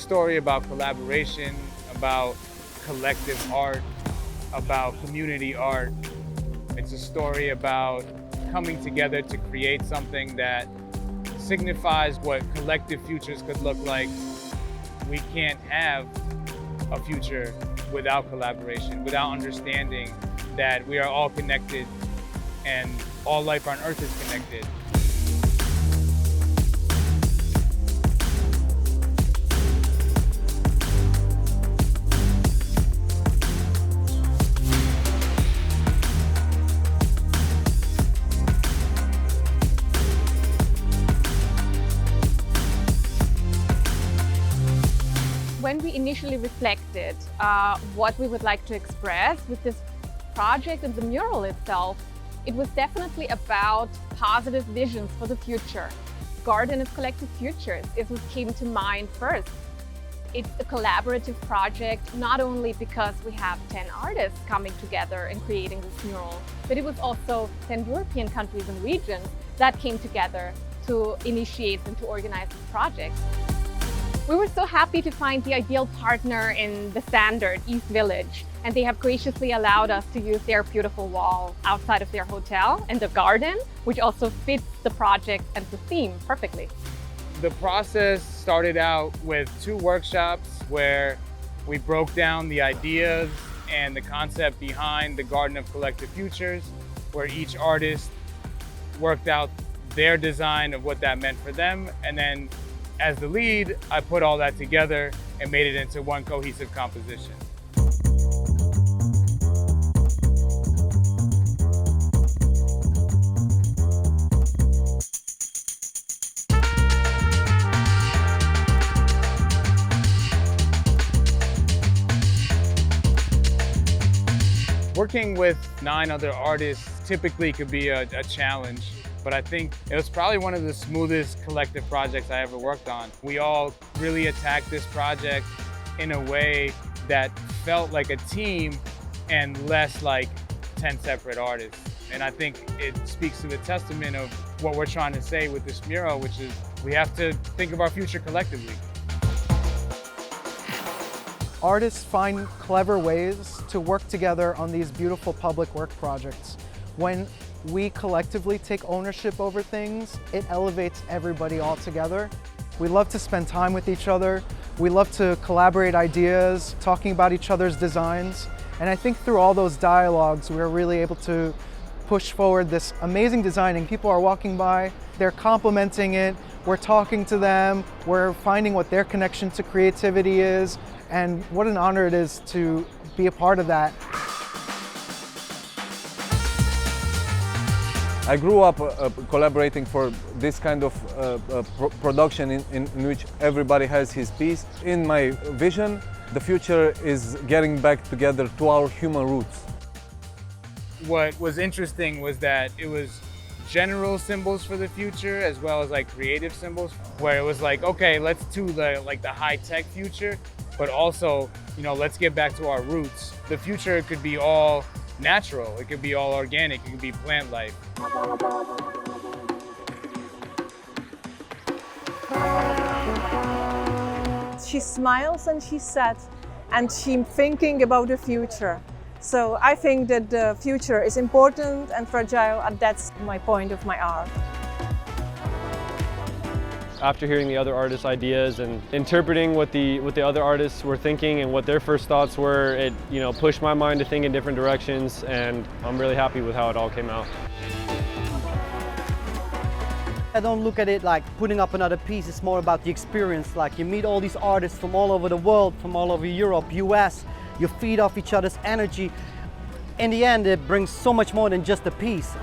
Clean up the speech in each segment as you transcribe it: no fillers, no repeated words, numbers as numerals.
story about collaboration, about collective art, about community art. It's a story about coming together to create something that signifies what collective futures could look like. We can't have a future without collaboration, without understanding that we are all connected and all life on Earth is connected. When we initially reflected what we would like to express with this project and the mural itself, it was definitely about positive visions for the future. Garden of Collective Futures is what came to mind first. It's a collaborative project, not only because we have 10 artists coming together and creating this mural, but it was also 10 European countries and regions that came together to initiate and to organize this project. We were so happy to find the ideal partner in the standard East Village, and they have graciously allowed us to use their beautiful wall outside of their hotel and the garden, which also fits the project and the theme perfectly. The process started out with 2 workshops where we broke down the ideas and the concept behind the Garden of Collective Futures, where each artist worked out their design of what that meant for them, and then as the lead, I put all that together and made it into one cohesive composition. Working with 9 other artists typically could be a challenge, but I think it was probably one of the smoothest collective projects I ever worked on. We all really attacked this project in a way that felt like a team and less like 10 separate artists. And I think it speaks to the testament of what we're trying to say with this mural, which is we have to think of our future collectively. Artists find clever ways to work together on these beautiful public work projects. When we collectively take ownership over things, it elevates everybody all together. We love to spend time with each other. We love to collaborate ideas, talking about each other's designs. And I think through all those dialogues, we're really able to push forward this amazing design, and people are walking by, they're complimenting it, we're talking to them, we're finding what their connection to creativity is, and what an honor it is to be a part of that. I grew up collaborating for this kind of production in which everybody has his piece. In my vision, the future is getting back together to our human roots. What was interesting was that it was general symbols for the future as well as like creative symbols, where it was like, okay, let's do the high-tech future, but also, let's get back to our roots. The future could be all natural, it could be all organic, it could be plant life. She smiles and she said, and she's thinking about the future. So I think that the future is important and fragile, and that's my point of my art. After hearing the other artists' ideas and interpreting what the other artists were thinking and what their first thoughts were, it pushed my mind to think in different directions, and I'm really happy with how it all came out. I don't look at it like putting up another piece. It's more about the experience. Like, you meet all these artists from all over the world, from all over Europe, US. You feed off each other's energy. In the end, it brings so much more than just a piece.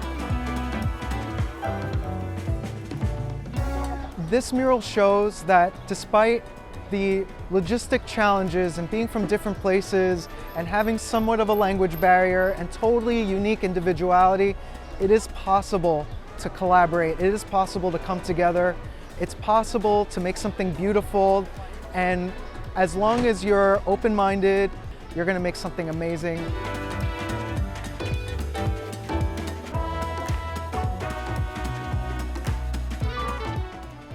This mural shows that despite the logistic challenges and being from different places and having somewhat of a language barrier and totally unique individuality, it is possible to collaborate. It is possible to come together. It's possible to make something beautiful, and as long as you're open-minded, you're going to make something amazing.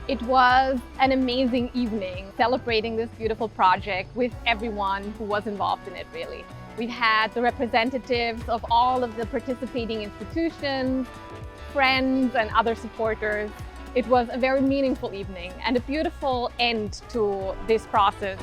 It was an amazing evening celebrating this beautiful project with everyone who was involved in it, really. We've had the representatives of all of the participating institutions, friends and other supporters. It was a very meaningful evening and a beautiful end to this process.